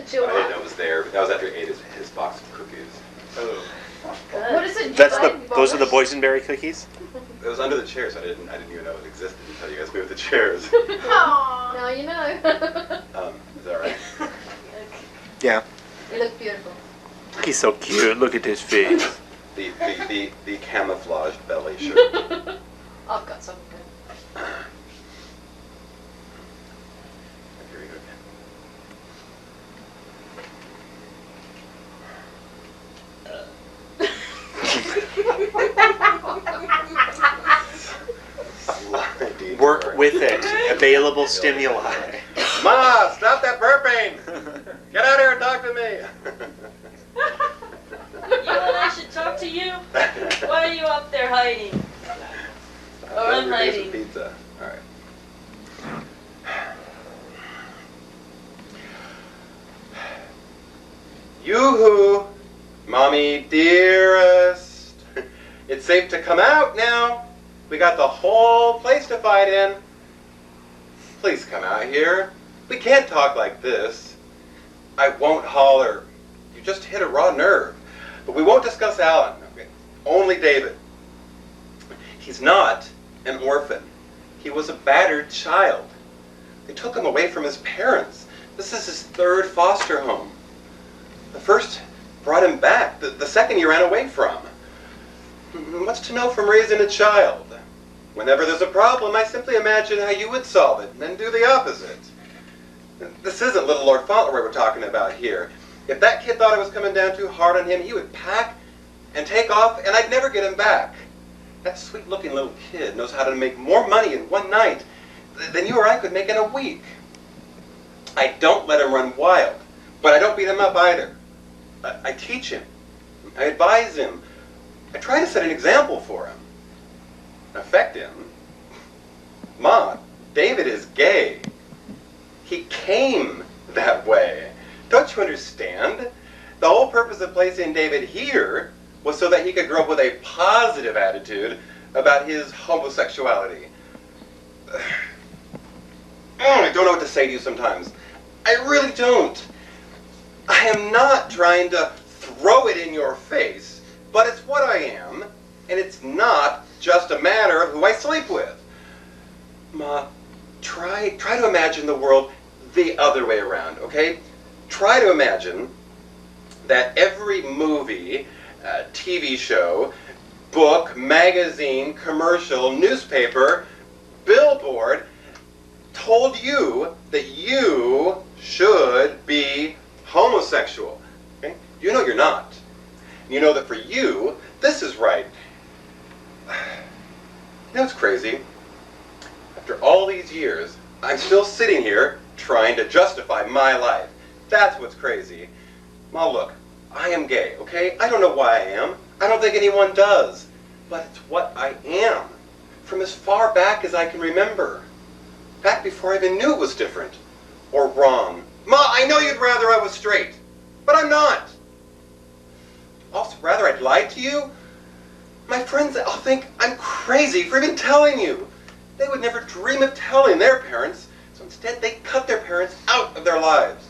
I Joel. didn't know it was there, but that was after he ate his box of cookies. Oh. What is it? Those are the boysenberry cookies? It was under the chair, so I didn't even know it existed until you guys moved the chairs. Aww. Now you know. Is that right? Yeah. You look beautiful. He's so cute. Look at his face. The camouflaged belly shirt. I've got something. Here we go again. Work with it. Available stimuli. Ma, stop that burping! Get out here and talk to me! You and I should talk to you? Why are you up there hiding? Or I'm hiding. Pizza. All right. Yoo-hoo, Mommy dearest. It's safe to come out now. We got the whole place to fight in. Please come out here. We can't talk like this. I won't holler. You just hit a raw nerve. But we won't discuss Alan. Okay? Only David. He's not an orphan. He was a battered child. They took him away from his parents. This is his third foster home. The first brought him back. The second he ran away from. What's to know from raising a child? Whenever there's a problem, I simply imagine how you would solve it, and then do the opposite. This isn't little Lord Fauntleroy we're talking about here. If that kid thought I was coming down too hard on him, he would pack and take off, and I'd never get him back. That sweet-looking little kid knows how to make more money in one night than you or I could make in a week. I don't let him run wild, but I don't beat him up either. I teach him. I advise him. I try to set an example for him. Affect him. Ma, David is gay. He came that way. Don't you understand? The whole purpose of placing David here was so that he could grow up with a positive attitude about his homosexuality. I don't know what to say to you sometimes. I really don't. I am not trying to throw it in your face, but it's what I am, and it's not just a matter of who I sleep with. Ma, try to imagine the world the other way around, okay? Try to imagine that every movie, TV show, book, magazine, commercial, newspaper, billboard told you that you should be homosexual. Okay? You know you're not. You know that for you, this is right. You know what's crazy? After all these years, I'm still sitting here trying to justify my life. That's what's crazy. Ma, look, I am gay, okay? I don't know why I am. I don't think anyone does. But it's what I am. From as far back as I can remember. Back before I even knew it was different. Or wrong. Ma, I know you'd rather I was straight. But I'm not. Also, rather I'd lied to you? My friends all think I'm crazy for even telling you. They would never dream of telling their parents, so instead they cut their parents out of their lives.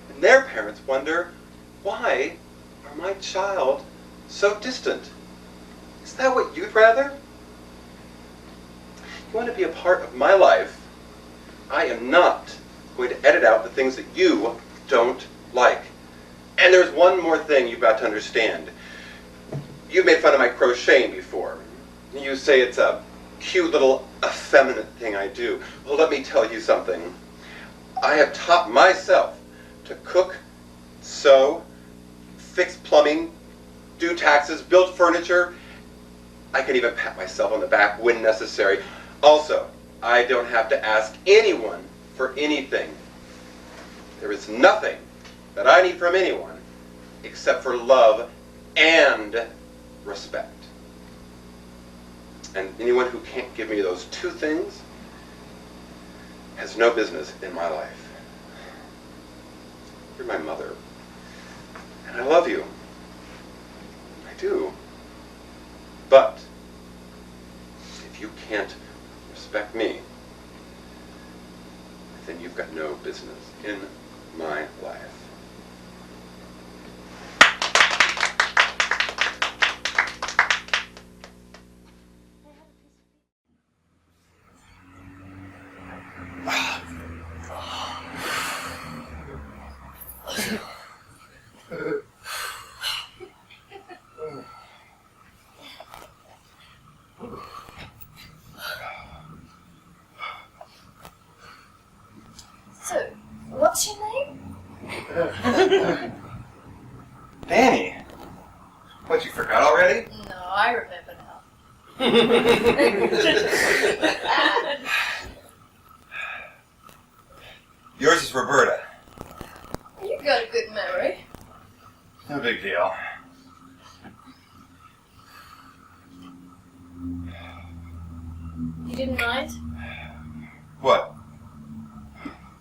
And their parents wonder, why are my child so distant? Is that what you'd rather? You want to be a part of my life? I am not going to edit out the things that you don't like. And there's one more thing you've got to understand. You've made fun of my crocheting before. You say it's a cute little effeminate thing I do. Well, let me tell you something. I have taught myself to cook, sew, fix plumbing, do taxes, build furniture. I can even pat myself on the back when necessary. Also, I don't have to ask anyone for anything. There is nothing that I need from anyone except for love and respect. And anyone who can't give me those two things has no business in my life. You're my mother. And I love you. I do. But if you can't respect me, then you've got no business in my life. So, what's your name? Danny. What, you forgot already? No, I remember now. Yours is Roberta. You got a good memory. No big deal. You didn't mind What?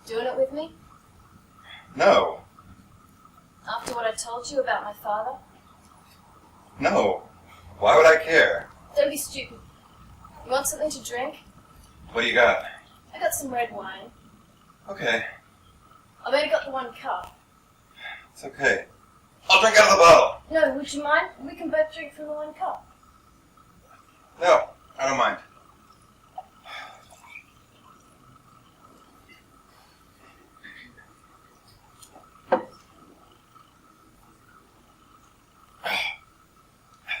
doing it with me? No. After what I told you about my father? No. Why would I care? Don't be stupid. You want something to drink? What do you got? I got some red wine. Okay. I've only got the one cup. It's okay. I'll drink out of the bottle. No, would you mind? We can both drink from the one cup. No, I don't mind.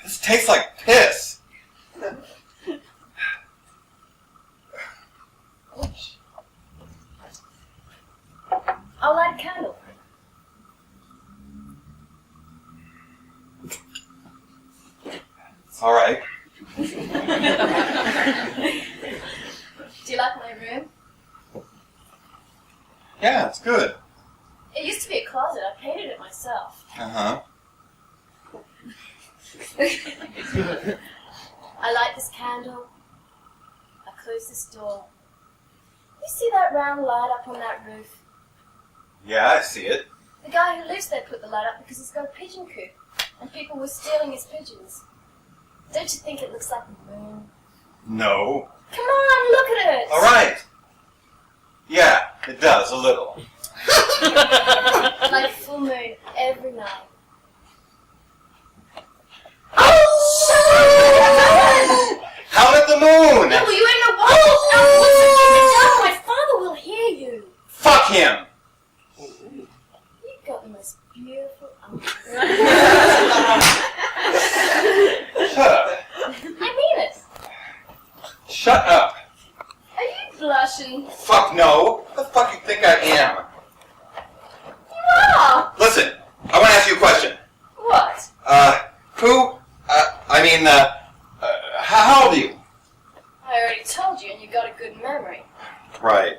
This tastes like piss. I'll light a candle. It's all right. Do you like my room? Yeah, it's good. It used to be a closet. I painted it myself. Uh-huh. I light this candle. I close this door. You see that round light up on that roof? Yeah, I see it. The guy who lives there put the light up because he's got a pigeon coop, and people were stealing his pigeons. Don't you think it looks like the moon? No. Come on, look at it! All right. Yeah, it does, a little. Like a full moon every night. How did the moon? No, you ain't no walls! What's it keep it down? My father will hear you! Fuck him! You've got the most beautiful uncle. Shut up. I mean it! Shut up. Are you blushing? Fuck no. What the fuck you think I am? You are! Listen, I want to ask you a question. What? How old are you? I already told you and you got a good memory. Right.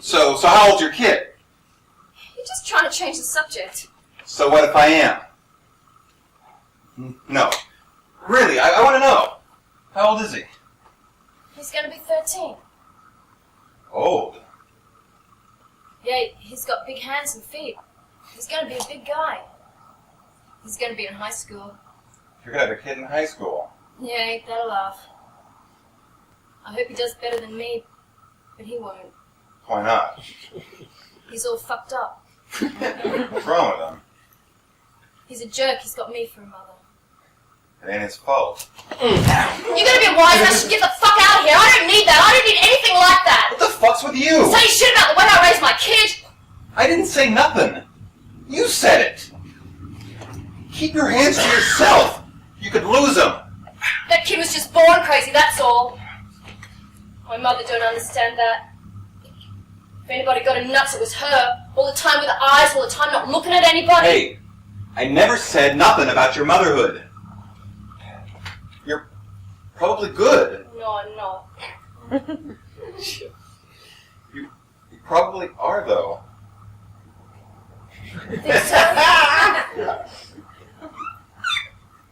So how old's your kid? You're just trying to change the subject. So what if I am? No. Really, I want to know. How old is he? He's gonna be 13. Old? Yeah, he's got big hands and feet. He's gonna be a big guy. He's gonna be in high school. You're going to have a kid in high school. Yeah, ain't that a laugh. I hope he does better than me, but he won't. Why not? He's all fucked up. What's wrong with him? He's a jerk, he's got me for a mother. It ain't his fault. You're gonna be wise, I should get the fuck out of here. I don't need that. I don't need anything like that. What the fuck's with you? Say shit about the way I raised my kid. I didn't say nothing. You said it. Keep your hands to yourself. You could lose him. That kid was just born crazy, that's all. My mother don't understand that. If anybody got him nuts, it was her. All the time with her eyes, all the time not looking at anybody. Hey, I never said nothing about your motherhood. You're probably good. No, I'm not. You probably are, though. Think so?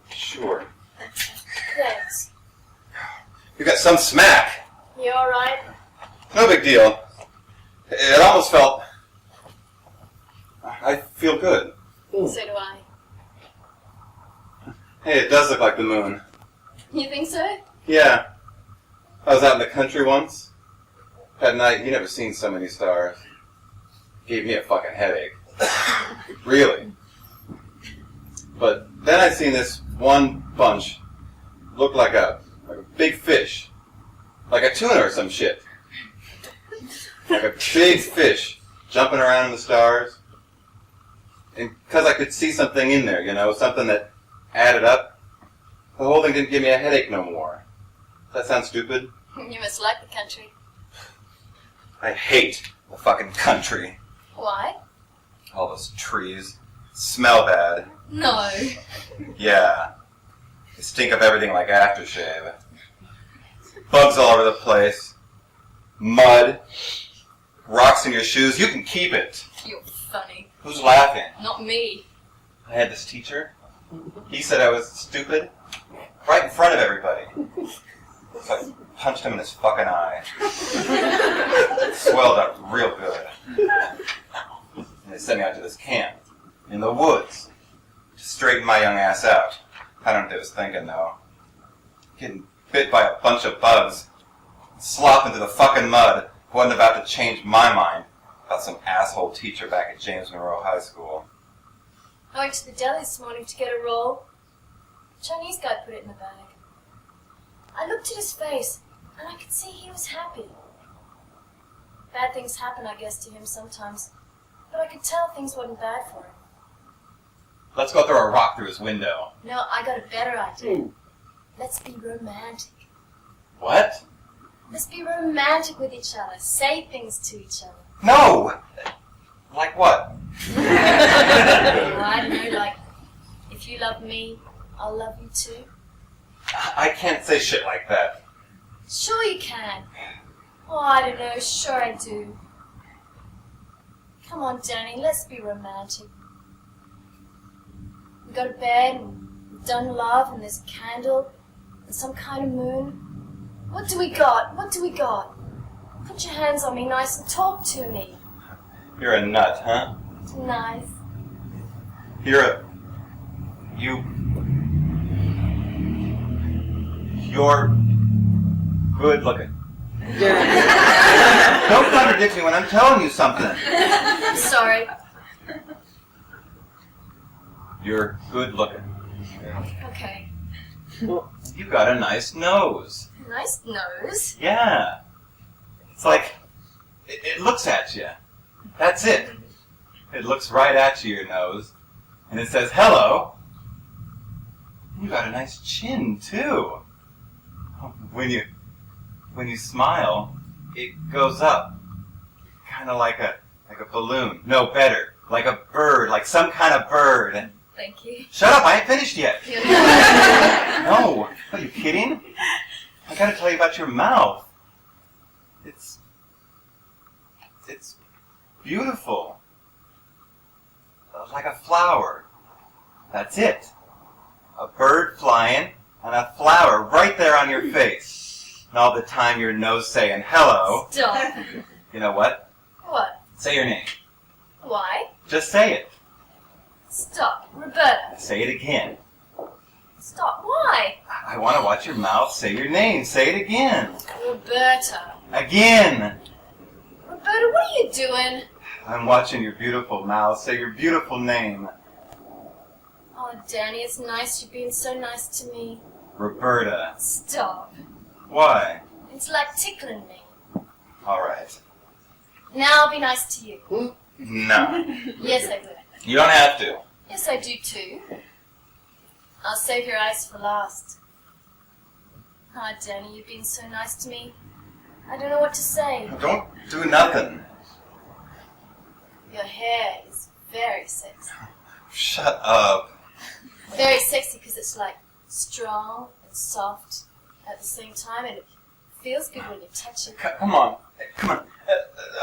Sure. Thanks. You got some smack. You alright? No big deal. It almost felt... I feel good. So do I. Hey, it does look like the moon. You think so? Yeah. I was out in the country once. That night, you never seen so many stars. Gave me a fucking headache. Really. But then I seen this one bunch look like a big fish. Like a tuna or some shit. Like a big fish jumping around in the stars. And because I could see something in there, something that added up, the whole thing didn't give me a headache no more. Does that sound stupid? You must like the country. I hate the fucking country. Why? All those trees. Smell bad. No. Yeah. They stink up everything like aftershave. Bugs all over the place. Mud. Rocks in your shoes. You can keep it. You're funny. Who's laughing? Not me. I had this teacher. He said I was stupid. Right in front of everybody. So I punched him in his fucking eye. It swelled up real good. And they sent me out to this camp. In the woods. To straighten my young ass out. I don't know what they was thinking, though. Getting bit by a bunch of bugs. Slop into the fucking mud. Wasn't about to change my mind about some asshole teacher back at James Monroe High School. I went to the deli this morning to get a roll. The Chinese guy put it in the bag. I looked at his face, and I could see he was happy. Bad things happen, I guess, to him sometimes. But I could tell things wasn't bad for him. Let's go throw a rock through his window. No, I got a better idea. Let's be romantic. What? Let's be romantic with each other. Say things to each other. No! Like what? Well, I don't know, like, if you love me, I'll love you too. I can't say shit like that. Sure you can. Oh, I don't know, sure I do. Come on, Danny, let's be romantic. We go to bed and we've done love and there's a candle and some kind of moon. What do we got? What do we got? Put your hands on me nice and talk to me. You're a nut, huh? Nice. You're good looking. Don't contradict me when I'm telling you something. I'm sorry. You're good looking. Okay. You got a nice nose. Nice nose. Yeah. It's like, it looks at you. That's it. It looks right at you, your nose. And it says, hello. You got a nice chin, too. When you smile, it goes up. Kind of like a balloon. No, better. Like a bird, like some kind of bird. Thank you. Shut up, I ain't finished yet. No, are you kidding? I gotta tell you about your mouth. It's beautiful. Like a flower. That's it. A bird flying and a flower right there on your face. And all the time your nose saying hello. Stop. You know what? What? Say your name. Why? Just say it. Stop. Roberta. Say it again. Stop. Why? I want to watch your mouth say your name. Say it again. Roberta. Again. Roberta, what are you doing? I'm watching your beautiful mouth say your beautiful name. Oh, Danny, it's nice you being so nice to me. Roberta. Stop. Why? It's like tickling me. All right. Now I'll be nice to you. No. Yes, I will. You don't have to. Yes, I do too. I'll save your eyes for last. Ah, Danny, you've been so nice to me. I don't know what to say. Don't do nothing. Your hair is very sexy. Shut up. Very sexy because it's like strong and soft at the same time, and it feels good when you touch it. Come on. Come on.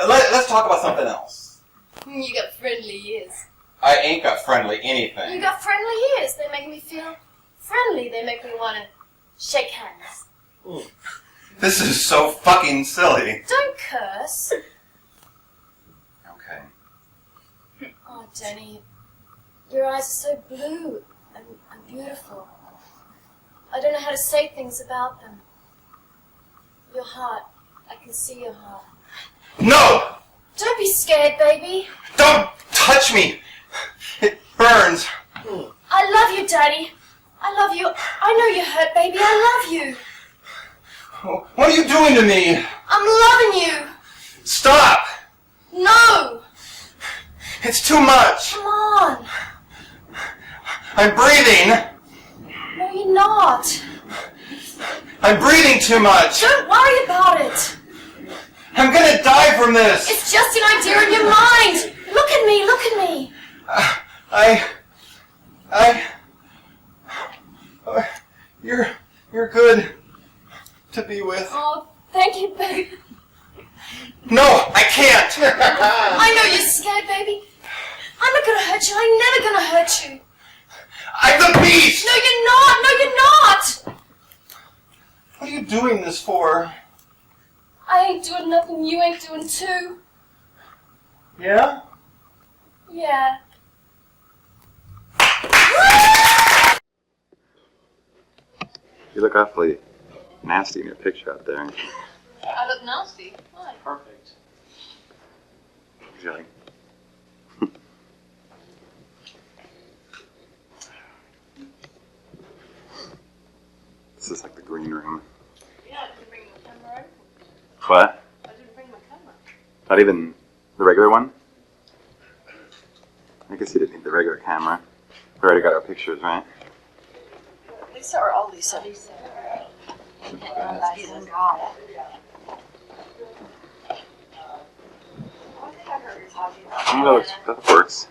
Let's talk about something else. You got friendly ears. I ain't got friendly anything. You got friendly ears. They make me feel friendly. They make me want to shake hands. This is so fucking silly. Don't curse. Okay. Oh, Danny, your eyes are so blue and beautiful. I don't know how to say things about them. Your heart. I can see your heart. No! Don't be scared, baby. Don't touch me! It burns. I love you, Daddy. I love you. I know you're hurt, baby. I love you. What are you doing to me? I'm loving you. Stop! No. It's too much. Come on. I'm breathing. No, you're not. I'm breathing too much. Don't worry about it. I'm gonna die from this. It's just an idea in your mind. Look at me, look at me. You're good to be with. Oh, thank you, baby. No, I can't. I know you're scared, baby. I'm not gonna hurt you. I'm never gonna hurt you. I'm the beast. No, you're not. No, you're not. What are you doing this for? I ain't doing nothing you ain't doing too. Yeah? Yeah. You look awfully nasty in your picture out there. I look nasty. Why? Perfect. Really? This is like the green room. Yeah, I didn't bring my camera over. What? I didn't bring my camera. Not even the regular one? I guess you didn't need the regular camera. We already got our pictures, right? Lisa or all Lisa? Lisa. No, that works.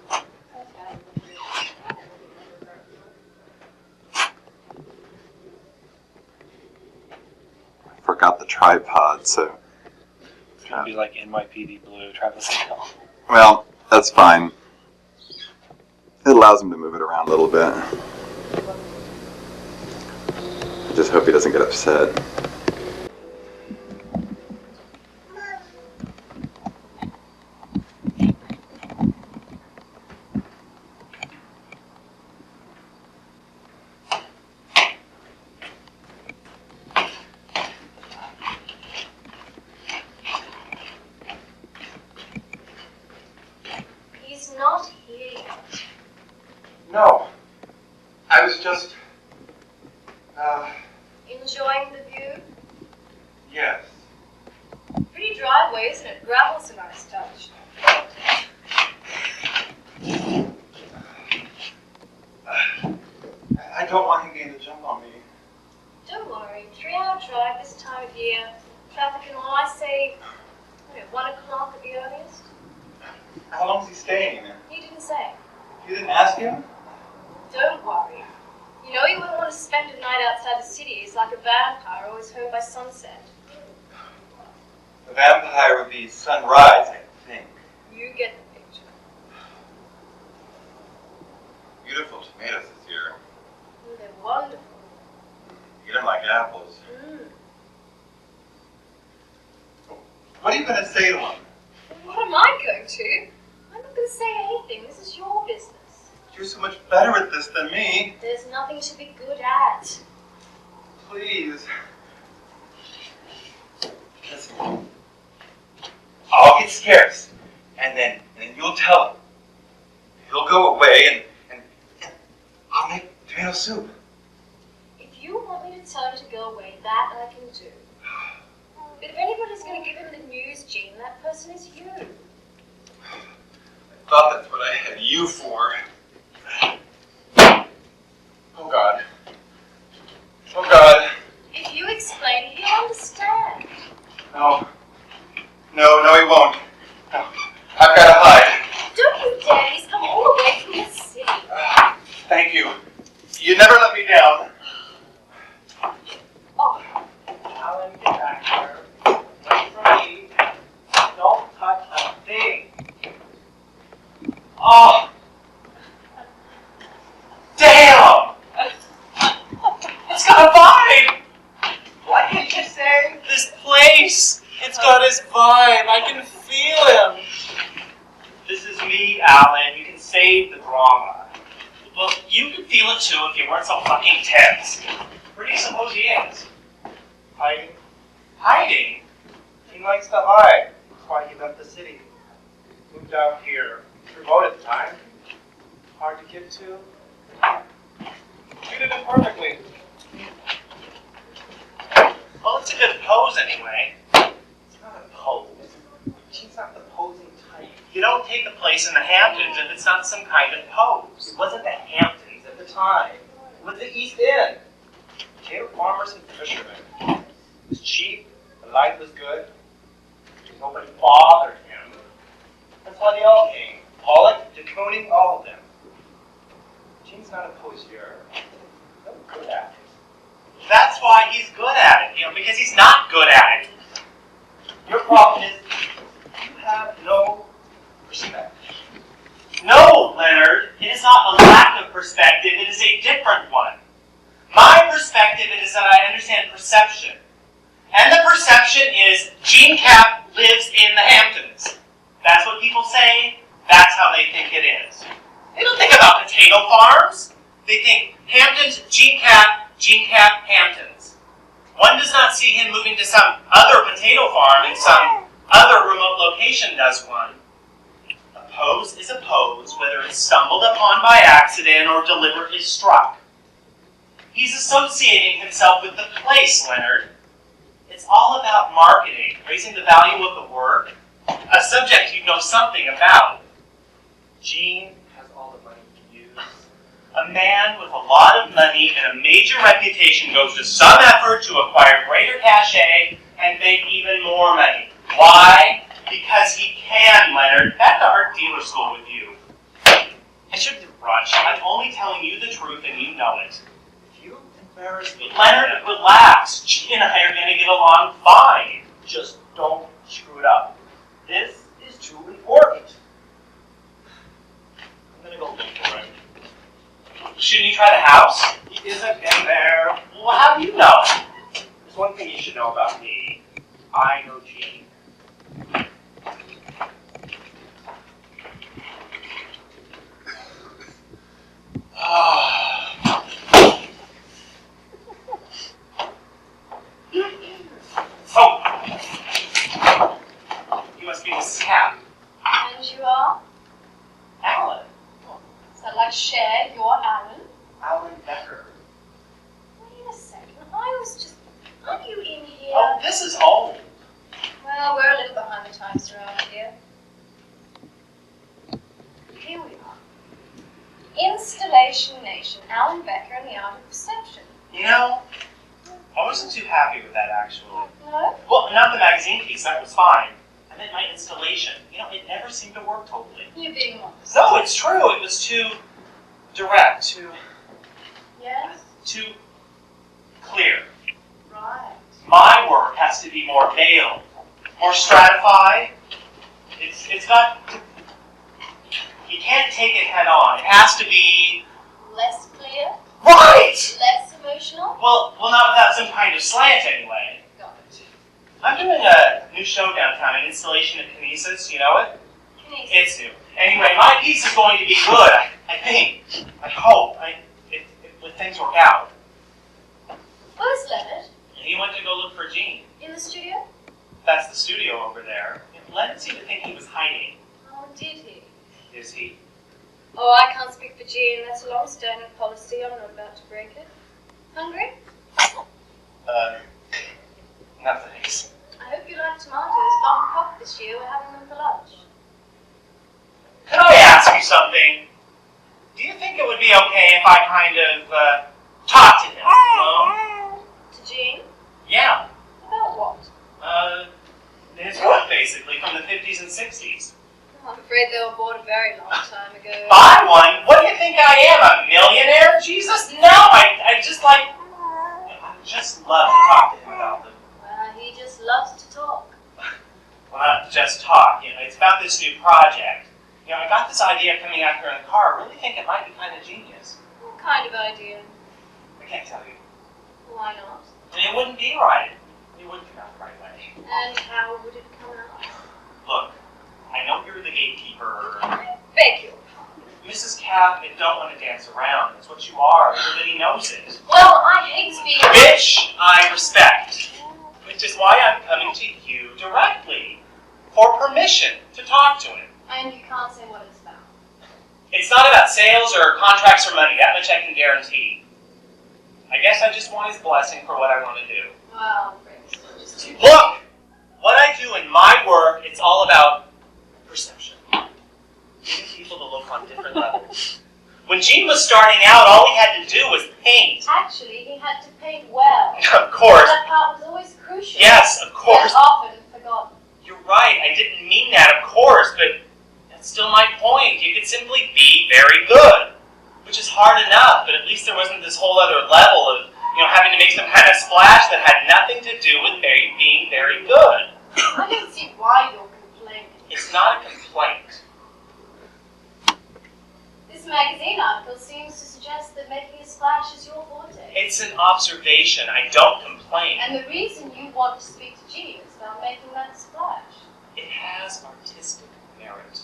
Forgot the tripod, so... It's gonna be like NYPD Blue, Travis Hill. Well, that's fine. It allows him to move it around a little bit. I just hope he doesn't get upset. He's not here yet. No. I was just... Enjoying the view? yes. Pretty driveway, isn't it? Gravel's a nice touch. I don't want him to jump on me. Don't worry. 3-hour drive this time of year. Traffic and all, I say, 1 o'clock at the earliest. How long's he staying? He didn't say. You didn't ask him? Don't worry. You know you wouldn't want to spend a night outside the city. He's like a vampire, always home by sunset. The vampire would be sunrise, I think. You get the picture. Beautiful tomatoes this year. Ooh, they're wonderful. Eat them like apples. What are you going to say to him? What am I going to? I'm not going to say anything. This is your business. You're so much better at this than me. There's nothing to be good at. Please. Listen. I'll get scarce, and then you'll tell him. He'll go away, and I'll make tomato soup. If you want me to tell him to go away, that I can do. But if anybody's going to give him the news, Jean, that person is you. I thought that's what I had you for. Oh, God. Oh, God. If you explain, he'll understand. No. No, he won't. No. I've got to hide. Don't you dare. He's come all the way from the city. Thank you. You never let me down. Oh, Alan, get back here. Wait for me. Don't touch a thing. Oh! Damn! It's got a vibe! What did you say? This place! It's got his vibe. I can feel him. This is me, Alan. You can save the drama. Well, you could feel it too if you weren't so fucking tense. Where do you suppose he is? Hiding. Hiding? He likes to hide. That's why he left the city. Moved out here. Remote at the time. Hard to get to. You did it perfectly. Well, it's a good pose anyway. It's not a pose. She's not the posing You don't take a place in the Hamptons if it's not some kind of pose. It wasn't the Hamptons at the time. It was the East End. Potato farmers and fishermen. It was cheap, the life was good. Nobody bothered him. That's why they all came. Pollock, de Kooning, all of them. Gene's not a poseur. He's good at it. That's why he's good at it, because he's not good at it. Your problem is you have no perspective. No, Leonard, it is not a lack of perspective, it is a different one. My perspective is that I understand perception. And the perception is Gene Cap lives in the Hamptons. That's what people say, that's how they think it is. They don't think about potato farms. They think Hamptons, Gene Cap, Hamptons. One does not see him moving to some other potato farm in some other remote location, does one? A pose is a pose, whether it's stumbled upon by accident or deliberately struck. He's associating himself with the place, Leonard. It's all about marketing, raising the value of the work, a subject you know something about. Gene has all the money to use. A man with a lot of money and a major reputation goes to some effort to acquire greater cachet and make even more money. Why? Because he can, Leonard. Back to art dealer school with you. I shouldn't rush. I'm only telling you the truth and you know it. If you embarrass me, Leonard, relax. Gene and I are going to get along fine. Just don't screw it up. This is too important. I'm going to go look for him. Shouldn't you try the house? He isn't in there. Well, how do you know? There's one thing you should know about me. I know Gene. Oh! You must be Mrs. Cap. And you are? Alan. Is that like Cher, you're Alan? Alan Becker. Wait a second, I was just... Aren't you in here? Oh, this is old. Well, we're a little behind the times around here. Here we are. Installation Nation, Alan Becker and the Art of Perception. You know, I wasn't too happy with that, actually. No? Well, not the magazine piece, that was fine. I meant my installation. It never seemed to work totally. You're being modest. No, it's true. It was too direct, too Yes? clear. Right. My work has to be more veiled, more stratified. It's got... You can't take it head on. It has to be... Less clear? Right! Less emotional? Well, not without some kind of slant, anyway. Got it. I'm doing a new show downtown, an installation of Kinesis. You know it? Kinesis. It's new. Anyway, my piece is going to be good, I think. I hope. If things work out. Where's Leonard? He went to go look for Gene. In the studio? That's the studio over there. Leonard seemed to think he was hiding. Oh, did he? Is he? Oh, I can't speak for Jean. That's a long-standing policy. I'm not about to break it. Hungry? No thanks. I hope you like tomatoes. Long pop this year. We're having them for lunch. Could I ask you something? Do you think it would be okay if I kind of, talked to him alone? To Jean? Yeah. About what? His work, basically, from the 50s and 60s. Oh, I'm afraid they were bought a very long time ago. Buy one? What do you think I am, a millionaire? Jesus, no! I just love to talk to him about them. Well, he just loves to talk. Well, not just talk, it's about this new project. I got this idea coming out here in the car. I really think it might be kind of genius. What kind of idea? I can't tell you. Why not? It wouldn't be right. It wouldn't come out the right way. And how would it come out? Look, I know you're the gatekeeper. I beg you. Mrs. Cap, you don't want to dance around. That's what you are. Everybody knows it. Well, I hate to be... Which I respect. Which is why I'm coming to you directly. For permission to talk to him. And you can't say what it's about. It's not about sales or contracts or money. That much I can guarantee. I guess I just want his blessing for what I want to do. Well, Briggs, just too... Look! What I do in my work, it's all about perception. When Gene was starting out, all he had to do was paint. Actually, he had to paint well. Of course. That part was always crucial. Yes, of course. Yet often forgotten. You're right. I didn't mean that, of course, but that's still my point. You could simply be very good, which is hard enough, but at least there wasn't this whole other level of, having to make some kind of splash that had nothing to do with being very good. I don't see why you're complaining. It's not a complaint. This magazine article seems to suggest that making a splash is your forte. It's an observation. I don't complain. And the reason you want to speak to Gene is about making that splash. It has artistic merit.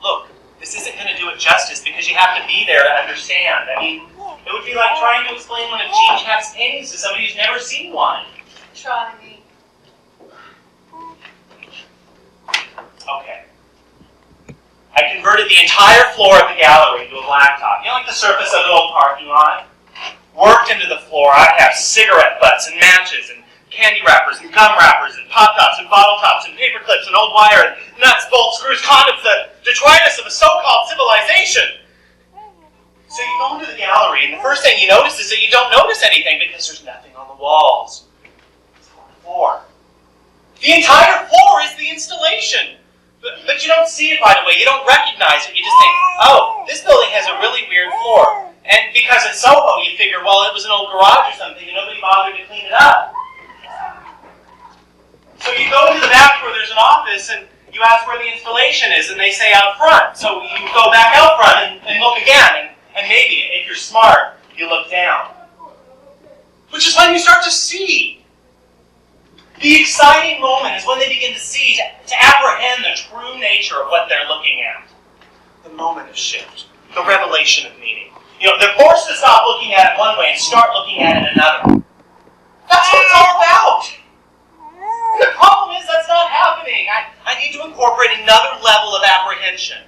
Look, this isn't going to do it justice because you have to be there to understand. I mean, it would be like trying to explain one of Gene Cap's paintings to somebody who's never seen one. Try me. Okay. I converted the entire floor of the gallery into a blacktop. Like the surface of an old parking lot? Worked into the floor. I have cigarette butts and matches and candy wrappers and gum wrappers and pop tops and bottle tops and paper clips and old wire and nuts, bolts, screws, condoms, the detritus of a so-called civilization. So you go into the gallery and the first thing you notice is that you don't notice anything because there's nothing on the walls. It's on the floor. The entire floor is the installation. But you don't see it right away. You don't recognize it. You just think, oh, this building has a really weird floor. And because it's Soho, you figure, well, it was an old garage or something and nobody bothered to clean it up. So you go into the back where there's an office and you ask where the installation is and they say out front. So you go back out front and look again. And maybe, if you're smart, you look down. Which is when you start to see. The exciting moment is when they begin to see, to apprehend the true nature of what they're looking at. The moment of shift. The revelation of meaning. They're forced to stop looking at it one way and start looking at it another. That's what it's all about. And the problem is that's not happening. I need to incorporate another level of apprehension.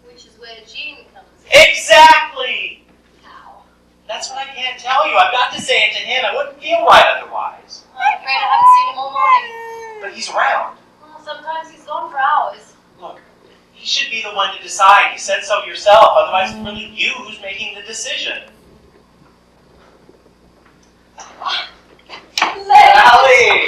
Which is where Gene comes in. Exactly! How? That's what I can't tell you. I've got to say it to him. I wouldn't feel right otherwise. I'm afraid I haven't seen him all morning. But he's around. Well, sometimes he's gone for hours. Look, he should be the one to decide. You said so yourself. Otherwise, it's really you who's making the decision. Sally!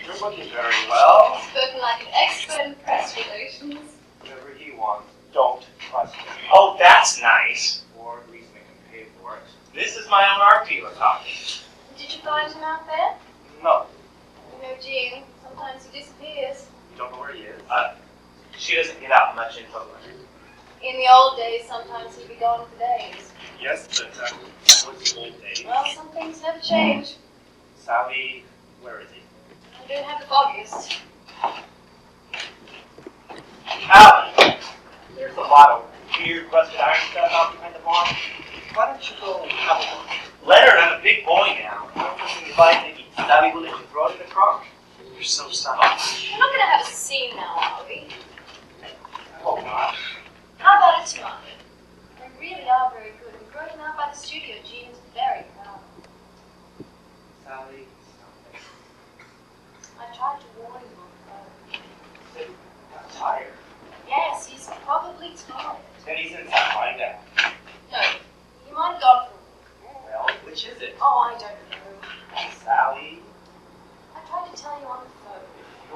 You're looking very well. Spoken like an expert in press relations. Whatever he wants, don't trust him. Oh, that's nice. Or at least make him pay for it. This is my own art dealer talking. Did you find him out there? No, Gene, sometimes he disappears. you don't know where he is. She doesn't get out much in public. In the old days, sometimes he'd be gone for days. Yes, but that was the old days. Well, some things never change. Sally, where is he? I don't have the foggiest. Alan, there's a lot of weird rusted iron stuff out behind the barn. Why don't you go and have a look? Leonard, I'm a big boy now. I don't think you'd like maybe Sally will let you throw it in the trunk. You're so stubborn. We're not going to have a scene now, are we? I hope not. How about it tomorrow? They really are very good. And growing up by the studio, Gene is very proud. Sally, I tried to warn him on the phone. I'm tired. Yes, he's probably tired. Then he's inside. Find out. No, he might have gone for a walk. Well, which is it? Oh, I don't know. Sally, I tried to tell you on the phone.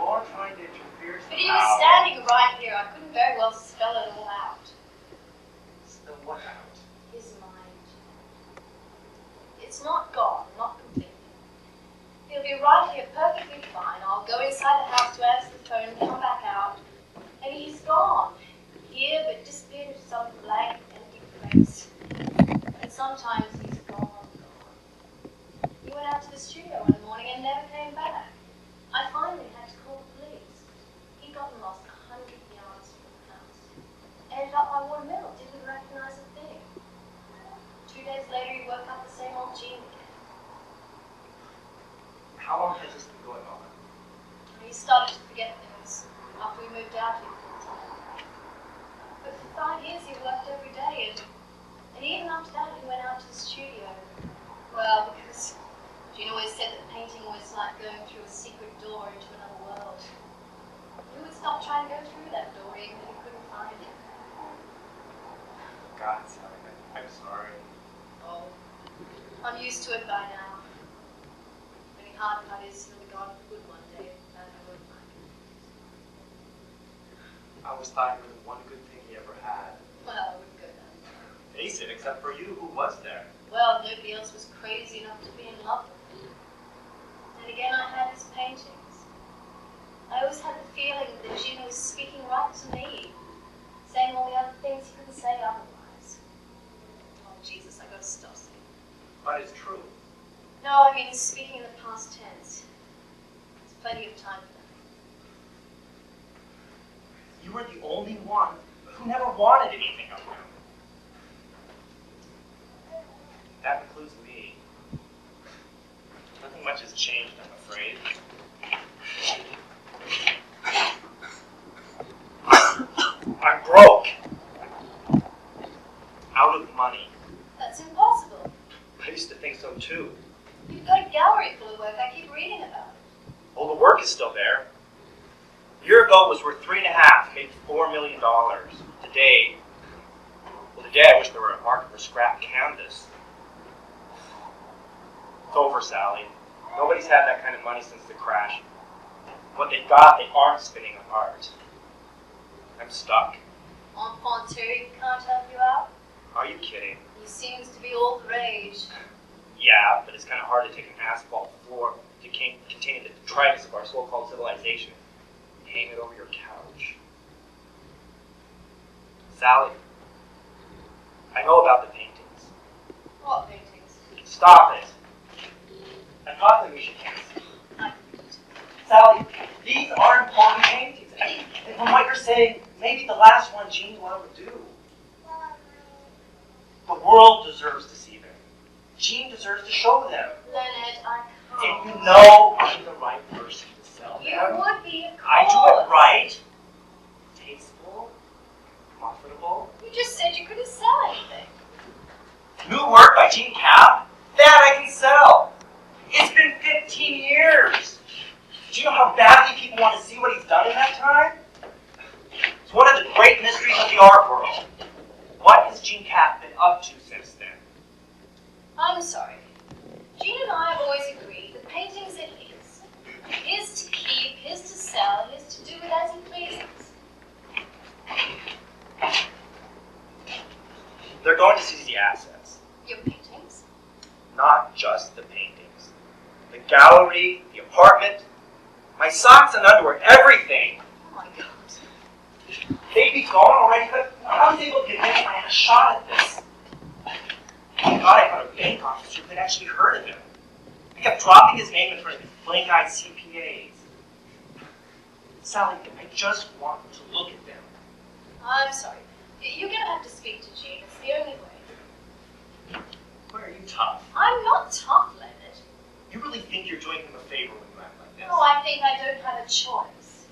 you're trying to interfere somehow. But he was standing right here. I couldn't very well spell it all out. Spell what out? His mind. It's not gone, not completely. He'll be right here perfectly fine. I'll go inside the house to answer the phone and come back out. And he's gone. Here, but disappeared into some blank, empty place. And sometimes he's gone. He went out to the studio one morning and never came back. I finally had to call the police. He'd gotten lost 100 yards from the house. Ended up by Watermill, didn't recognize a thing. 2 days later, he woke up the same old Gene again. how long has this been going on? He started to forget things after we moved out here full time. But for 5 years, he worked every day, and even after that, he went out to the studio. Well, because Gene always said that painting was like going through a secret door into another world. He would stop trying to go through that door even if he used to it by now. The only hard part is you'll be gone for good one day, and I won't mind. I always thought you were the one good thing he ever had. Well, I wouldn't go down. Face it, except for you, who was there? Well, nobody else was crazy enough to be in love with me. And again, I had his paintings. I always had the feeling that Gino was speaking right to me, saying all the other things he couldn't say otherwise. Oh, Jesus, I gotta stop saying. But it's true. No, I mean, he's speaking in the past tense. There's plenty of time for that. You were the only one who never wanted anything of him. That includes me. Nothing much has changed, I'm afraid. I'm broke. Out of money. That's impossible. I used to think so too. You've got a gallery full of work. I keep reading about it. Well, the work is still there. A year ago it was worth $3.5, made $4 million. Today I wish there were a market for scrap canvas. It's over, Sally. Nobody's had that kind of money since the crash. What they've got, they aren't spinning apart. I'm stuck. Enfant Terry can't help you out. Are you kidding? He seems to be all the rage. Yeah, but it's kind of hard to take an asphalt floor to contain the detritus of our so-called civilization and hang it over your couch. Sally, I know about the paintings. What paintings? Stop it. I thought that we should cancel. Sally, these are important paintings. And from what you're saying, maybe the last one Jean will ever do. The world deserves to see them. Jean deserves to show them. Leonard, I And can't. you know I'm the right person to sell them. You would be, of I do course. it right, tasteful, comfortable. You just said you couldn't sell anything. New work by Jean Cap? That I can sell. It's been 15 years. Do you know how badly people want to see what he's done in that time? It's one of the great mysteries of the art world. What has Jean Cap been up to since then? I'm sorry. Jean and I have always agreed that paintings are his. His to keep, his to sell, his to do with as he pleases. They're going to seize the assets. Your paintings? Not just the paintings. The gallery, the apartment, my socks and underwear, everything. Oh my God. They'd be gone already, but I was able to convince him I had a shot at this. Thank God I found a bank officer who had actually heard of him. I kept dropping his name in front of these blank-eyed CPAs. Sally, I just want to look at them. I'm sorry. You're going to have to speak to Jean. It's the only way. Why are you tough? I'm not tough, Leonard. You really think you're doing him a favor when you act like this? No, I think I don't have a choice.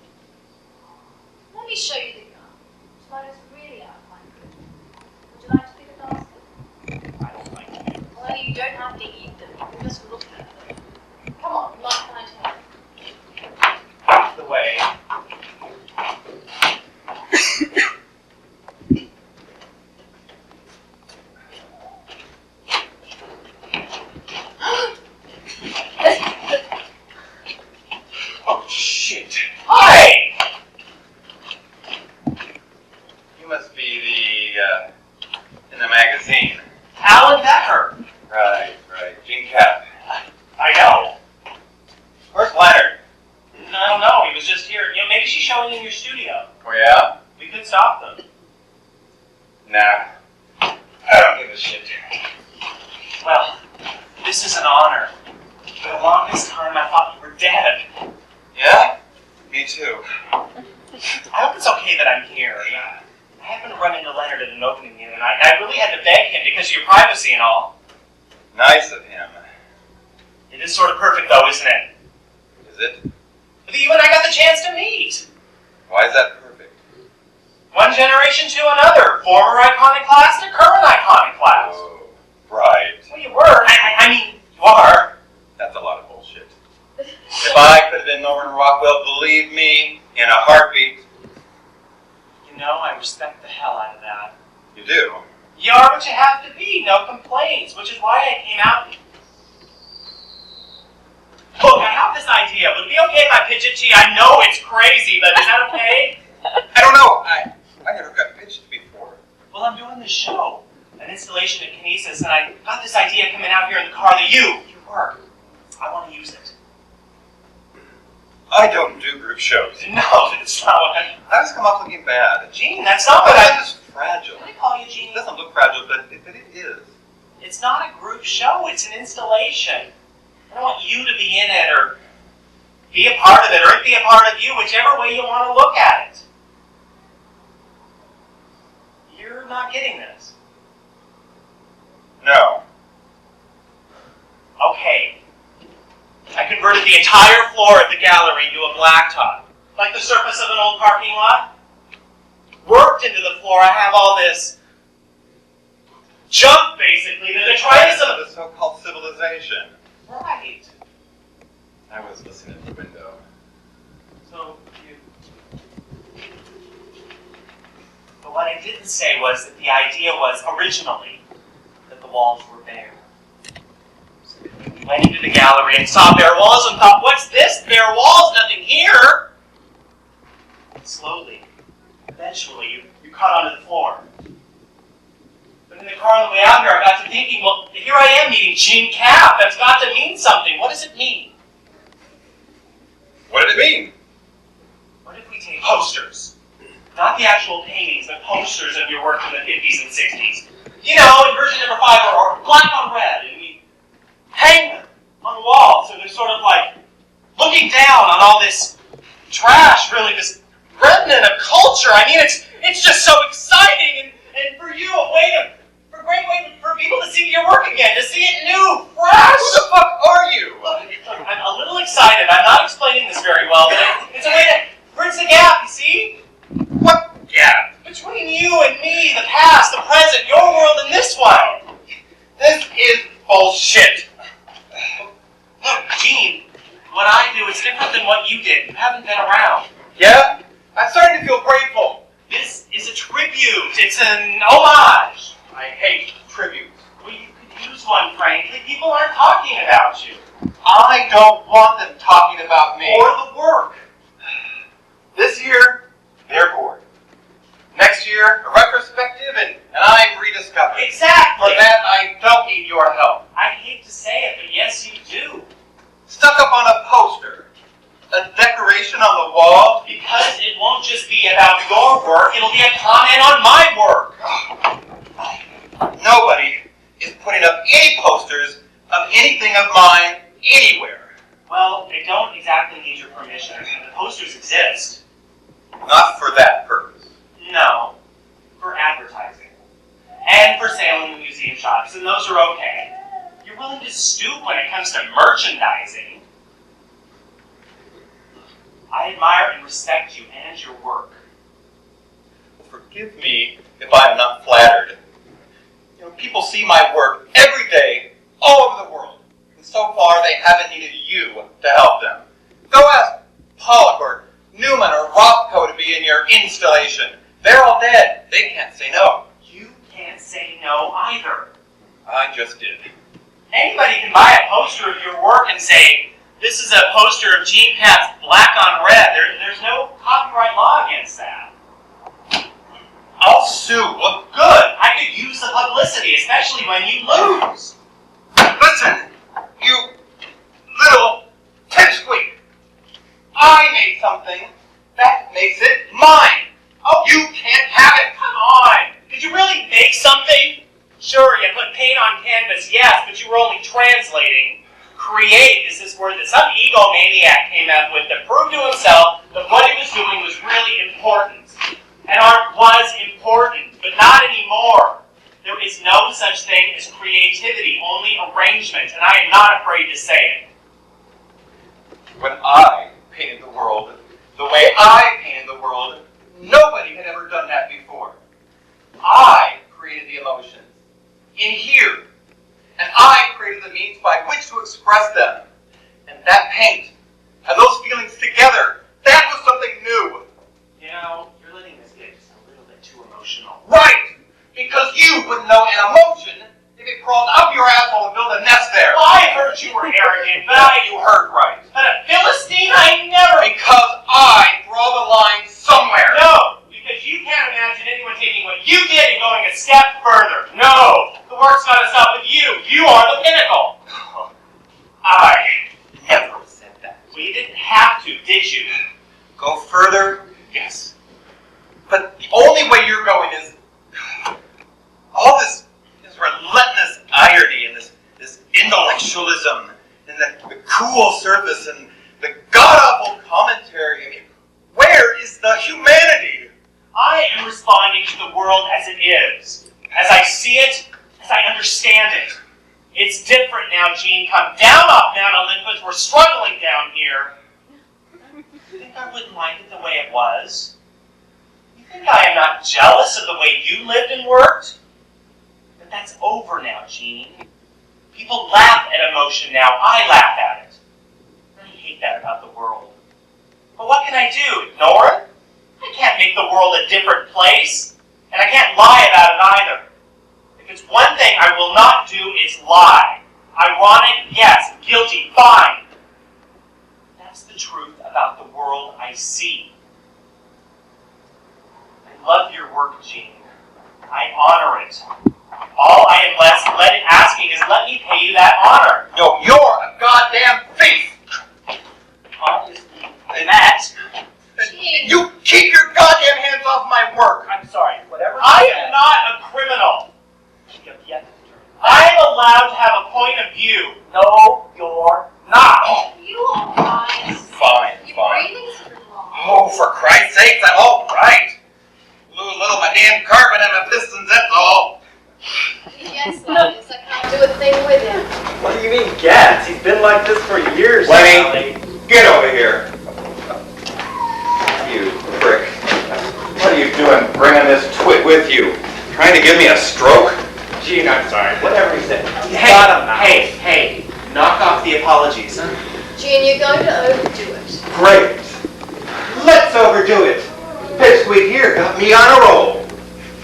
Let me show you the yarn. Tomatoes really are quite good. Would you like to pick a basket? I don't like it. Well, you don't have to eat them. You can just look at them. Come on, you might find help. That's the way. Oh, shit. Hi! You must be in the magazine. Alan Becker. Right. Jean Cap. I know. Where's Leonard? I don't know. He was just here. You know, maybe she's showing in your studio. Oh, yeah? We could stop them. Nah. I don't give a shit. Well, this is an honor. For the longest time, I thought you were dead. Yeah? Me too. I hope it's okay that I'm here. Yeah. I happened to run into Leonard at an opening meeting, and I really had to beg him because of your privacy and all. Nice of him. It is sort of perfect, though, isn't it? Is it? That you and I got the chance to meet. Why is that perfect? One generation to another. Former iconoclast to current iconoclast. Oh, right. Well, you were. I mean, you are. That's a lot of bullshit. If I could have been Norman Rockwell, believe me, in a heartbeat. You know, I respect the hell out of that. You do? You are what you have to be. No complaints. Which is why I came out and Look, I have this idea. Would it be okay if I pitch it to you? I know it's crazy, but is that okay? I don't know. I never got pitched before. Well, I'm doing this show, an installation at Kinesis, and I got this idea coming out here in the car that your work. I want to use it. I don't do group shows. No, it's not what I always come off looking bad. Gene, that's not But what I'm just fragile. Can I call you Gene? It doesn't look fragile, but it is. It's not a group show, it's an installation. I don't want you to be in it, or be a part of it, or it be a part of you, whichever way you want to look at it. You're not getting this. No. Okay. I converted the entire floor of the gallery into a blacktop, like the surface of an old parking lot. Worked into the floor, I have all this junk, basically, the detritus of the so-called civilization. Right. I was listening at the window. So, But what I didn't say was that the idea was, originally, that the walls were bare. We went into the gallery and saw bare walls and thought, what's this? Bare walls, nothing here! And slowly, eventually, you caught onto the floor. But in the car on the way out here, I got to thinking, well, here I am meeting Gene Cap. That's got to mean something. What does it mean? What did it mean? What if we take posters? Not the actual paintings, but posters of your work in the 50s and 60s. You know, in version number 5 or black on red, and we hang them on the wall, so they're sort of like looking down on all this trash, really, this remnant of culture. I mean, it's just so exciting, and for you, a great way for people to see your work again, to see it new, fresh. Who the fuck are you? Look, I'm a little excited. I'm not explaining this very well, but it's a way to bridge the gap, you see? What gap? Between you and me, the past, the present, your world and this one. This is bullshit. Look, Gene, what I do is different than what you did. You haven't been around. Yeah? I'm starting to feel grateful. This is a tribute. It's an homage. I hate tributes. Well, you could use one, frankly. People aren't talking about you. I don't want them talking about me. Or the work. This year, they're bored. Next year, a retrospective, and I'm rediscovered. Exactly. For that, I don't need your help. I hate to say it, but yes, you do. Stuck up on a poster. A decoration on the wall. Because it won't just be about your work, it'll be a comment on my work. Nobody is putting up any posters of anything of mine anywhere. Well, they don't exactly need your permission. The posters exist. Not for that purpose. No. For advertising. And for sale in the museum shops, and those are okay. You're willing to stoop when it comes to merchandising. I admire and respect you and your work. Forgive me if I'm not flattered. You know, people see my work every day, all over the world. And so far, they haven't needed you to help them. Go ask Pollock or Newman or Rothko to be in your installation. They're all dead. They can't say no. You can't say no either. I just did. Anybody can buy a poster of your work and say, this is a poster of Gene Cap's Black on Red. There's no copyright law against that. I'll sue. Well, good. I could use the publicity, especially when you lose. Listen, you little pipsqueak. I made something. That makes it mine. Oh, you can't have it. Come on. Did you really make something? Sure, you put paint on canvas, yes, but you were only translating. Create is this word that some egomaniac came up with that proved to himself that what he was doing was really important. And art was important, but not anymore. There is no such thing as creativity, only arrangement, and I am not afraid to say it. When I painted the world the way I painted the world, nobody had ever done that before. I created the emotions in here, and I created the means by which to express them. And that paint and those feelings together, that was something new. You know, you're letting this get just a little bit too emotional. Right! Because you wouldn't know an emotion if it crawled up your asshole and built a nest there. Well, I heard you were arrogant, but You heard right. Go further? Yes. But the only way you're going is all this relentless irony and this intellectualism and the cool surface and the god-awful commentary. I mean, where is the humanity? I am responding to the world as it is, as I see it, as I understand it. It's different now, Gene. Come down off Mount Olympus. We're struggling down here. You think I wouldn't like it the way it was? You think I am not jealous of the way you lived and worked? But that's over now, Gene. People laugh at emotion now. I laugh at it. I hate that about the world. But what can I do? Ignore it? I can't make the world a different place. And I can't lie about it either. If it's one thing I will not do, it's lie. Ironic, yes. Guilty, fine. That's the truth about the world I see. I love your work, Gene. I honor it. All I am asking is let me pay you that honor. No, you're a goddamn thief! Obviously, that. Gene. You keep your goddamn hands off my work! I'm sorry, whatever. I am not a criminal. I am allowed to have a point of view. No, you're not. You all right? Fine, Your fine. breathing's too long. Oh, for Christ's sakes, I'm all right. Lose a little of my damn carbon and my pistons, that's all. Yes, Linus, I can't do a thing with him. What do you mean gets? He's been like this for years. Lenny, get over here. You prick. What are you doing bringing this twit with you? Trying to give me a stroke? Gene, I'm sorry. Whatever he said. Hey, knock off the apologies, huh? Gene, you're going to overdo it. Great. Let's overdo it. Pipsqueak here got me on a roll.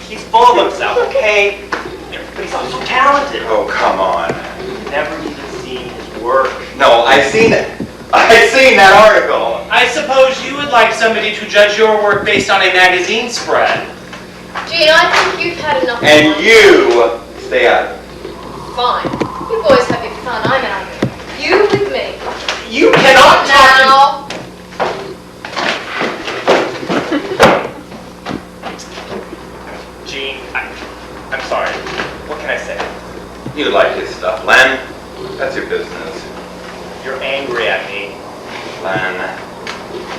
He's full of himself, okay? But he's also talented. Oh, come on. You've never even seen his work. No, I've seen it. I've seen that article. I suppose you would like somebody to judge your work based on a magazine spread. Gene, I think you've had enough And fun. you stay out of it. Fine. You boys have your fun, I'm out of it. You with me. You cannot talk to... Now. Gene, I'm sorry. What can I say? You like his stuff, Len. That's your business. You're angry at me. Len,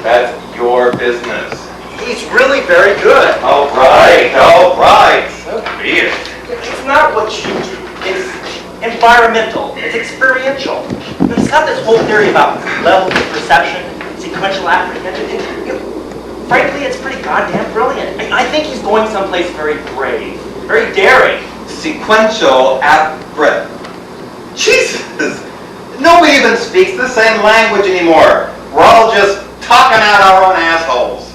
that's your business. He's really very good. All right. So be it. It's not what you do. It's environmental. It's experiential. He's got this whole theory about levels of perception, sequential apprehension. Frankly, it's pretty goddamn brilliant. I think he's going someplace very brave, very daring. Sequential breath. Jesus! Nobody even speaks the same language anymore. We're all just talking out our own assholes.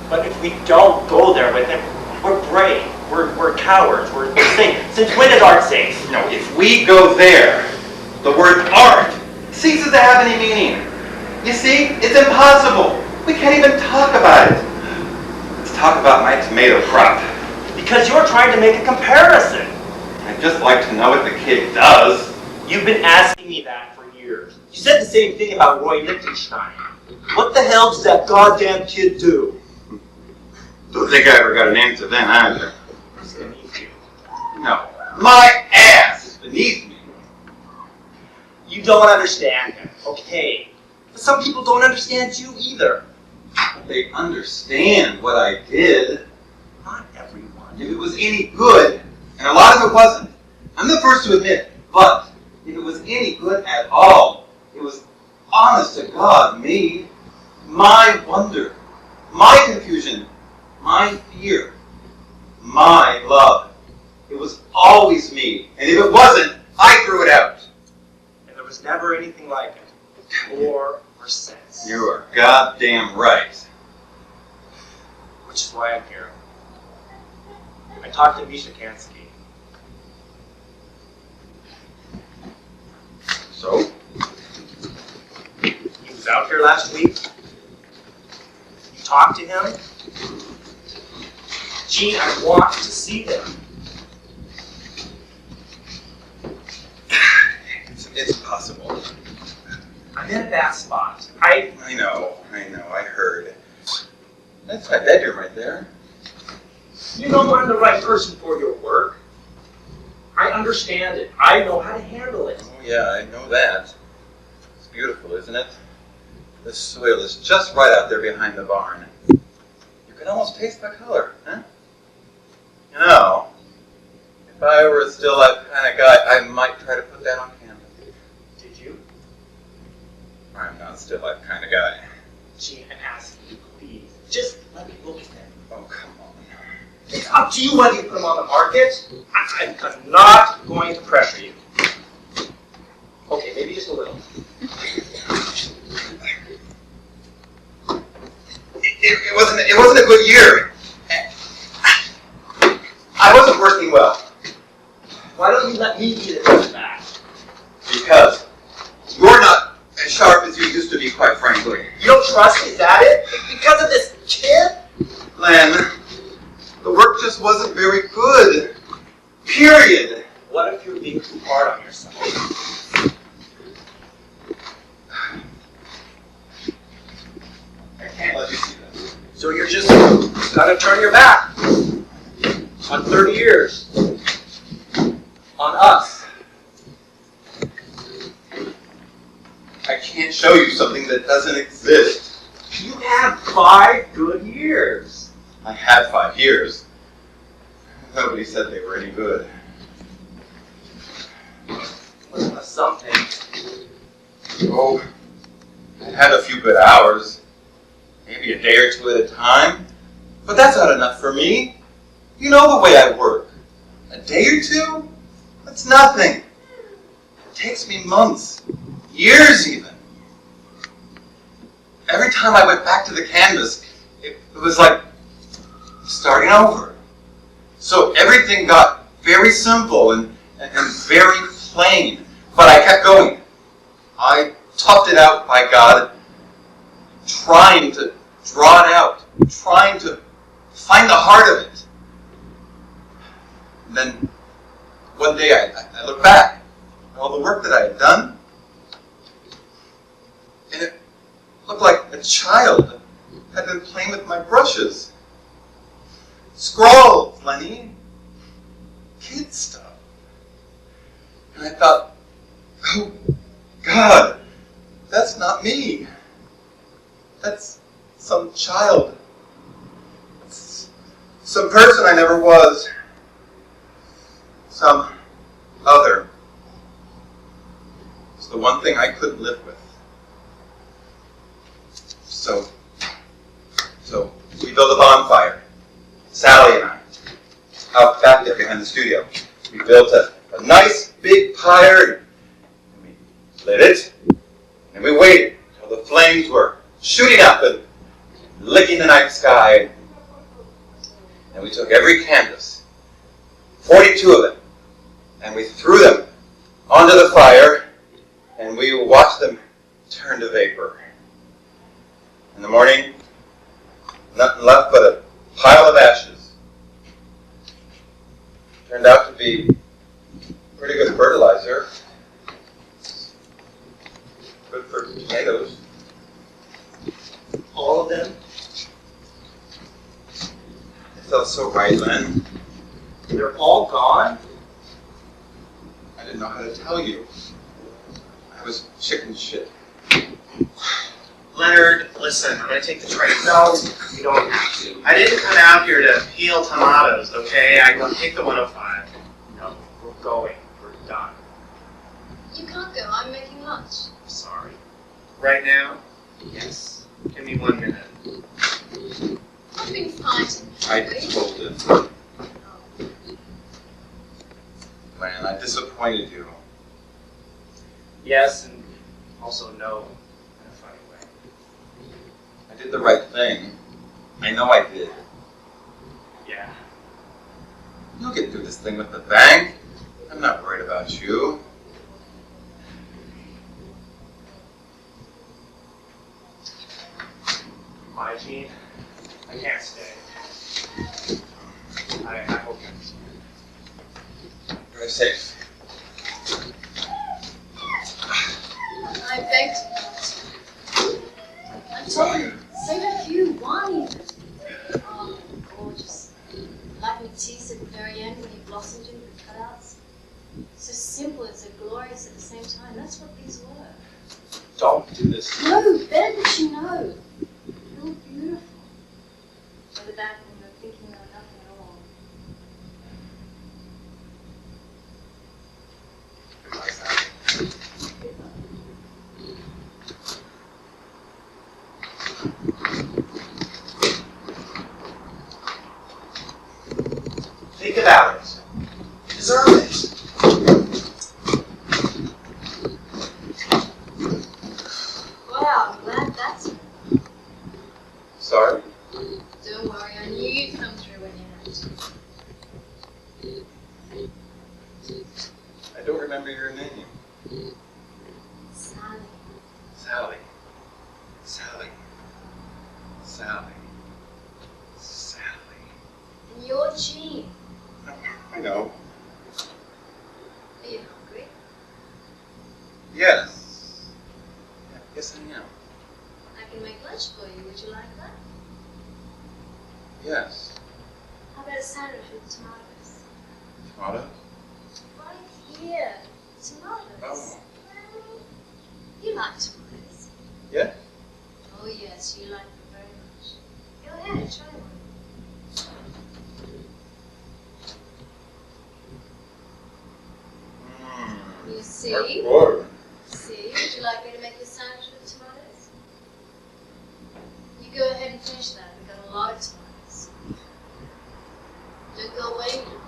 But if we don't go there with him, we're brave. We're cowards. We're safe. Since when is art safe? No, if we go there, the word art ceases to have any meaning. You see, it's impossible. We can't even talk about it. Let's talk about my tomato crop. Because you're trying to make a comparison. I'd just like to know what the kid does. You've been asking me that for years. You said the same thing about Roy Lichtenstein. What the hell does that goddamn kid do? Don't think I ever got an answer then either. He's beneath you. No. My ass beneath me. You don't understand him, okay? But some people don't understand you either. They understand what I did. Not everyone. If it was any good, and a lot of it wasn't, I'm the first to admit, but if it was any good at all, it was honest to God me. My wonder, my confusion, my fear, my love. It was always me, and if it wasn't, I threw it out. And there was never anything like it. Before or since. You are goddamn right. Which is why I'm here. I talked to Misha Kansky. So? He was out here last week. You talked to him? Gene, I want to see him. It's possible. I'm in a bad spot. I know, I heard. That's my bedroom right there. You know I'm the right person for your work. I understand it. I know how to handle it. Oh yeah, I know that. It's beautiful, isn't it? The soil is just right out there behind the barn. You can almost taste the color, huh? You know, if I were still that kind of guy, I might try to put that on canvas. Did you? I'm not still that kind of guy. Gee, I'm asking you, please. Just let me look at them. Oh, come on. It's up to you whether you put them on the market. I'm not going to pressure you. Okay, maybe just a little. It wasn't a good year. I wasn't working well. Why don't you let me be the judge of that? Because you're not as sharp as you used to be, quite frankly. You don't trust me, is that it? Because of this kid? Len, the work just wasn't very good. Period. What if you're being too hard on yourself? I can't let you see this. So you're just gonna turn your back on 30 years. On us. I can't show you something that doesn't exist. You had 5 good years. I had 5 years. Nobody said they were any good. Listen to something. Oh, I had a few good hours. Maybe a day or two at a time. But that's not enough for me. You know the way I work. A day or two? That's nothing. It takes me months, years even. Every time I went back to the canvas, it was like starting over. So everything got very simple and very plain. But I kept going. I toughed it out, by God, trying to draw it out, trying to find the heart of it. And then one day I looked back at all the work that I had done, and it looked like a child had been playing with my brushes. Scrawls, Lenny. Kid stuff. And I thought, oh, God, that's not me. That's some child. It's some person I never was. Some other. It's the one thing I couldn't live with. So we built a bonfire. Sally and I, out back there behind the studio. We built a nice big fire, and we lit it, and we waited until the flames were shooting up and licking the night sky. And we took every canvas, 42 of them, and we threw them onto the fire, and we watched them turn to vapor. In the morning, nothing left but a pile of ashes. Turned out to be pretty good fertilizer. Good for tomatoes. All of them? It felt so right, Len. They're all gone? I didn't know how to tell you. I was chicken shit. Leonard, listen, I'm gonna take the train. No, you don't have to. I didn't come out here to peel tomatoes, okay? I will take the 105. No, we're going. We're done. You can't go. I'm making lunch. Sorry. Right now? Yes. Give me 1 minute. I've been fighting. I told him. Len, I disappointed you. Yes, and also no, in a funny way. I did the right thing. I know I did. Yeah. You'll get through this thing with the bank. I'm not worried about you. My Gene, I can't stay. I hope you understand. Drive safe. I begged you not to. I told you, save a few. Why? do this. No, better that you know. You look beautiful. Go to back when you're thinking of nothing at all. Think about it. You deserve it. Wow, I'm glad that's it. Sorry? Don't worry, I knew you'd come through when you had to. I don't remember your name. Sally. Sally. Sally. Sally. Sally. And you're Jean. I know. Are you hungry? Yes. Yes, I am. I can make lunch for you. Would you like that? Yes. How about a sandwich with tomatoes? Tomatoes? Right here. Tomatoes. Oh. Well, you like tomatoes. Yeah? Oh yes, you like them very much. Go ahead, try one. You see? Hardcore. See? Would you like me to make you a sandwich with tomatoes? You go ahead and finish that. We've got a lot of tomatoes. Don't go away now.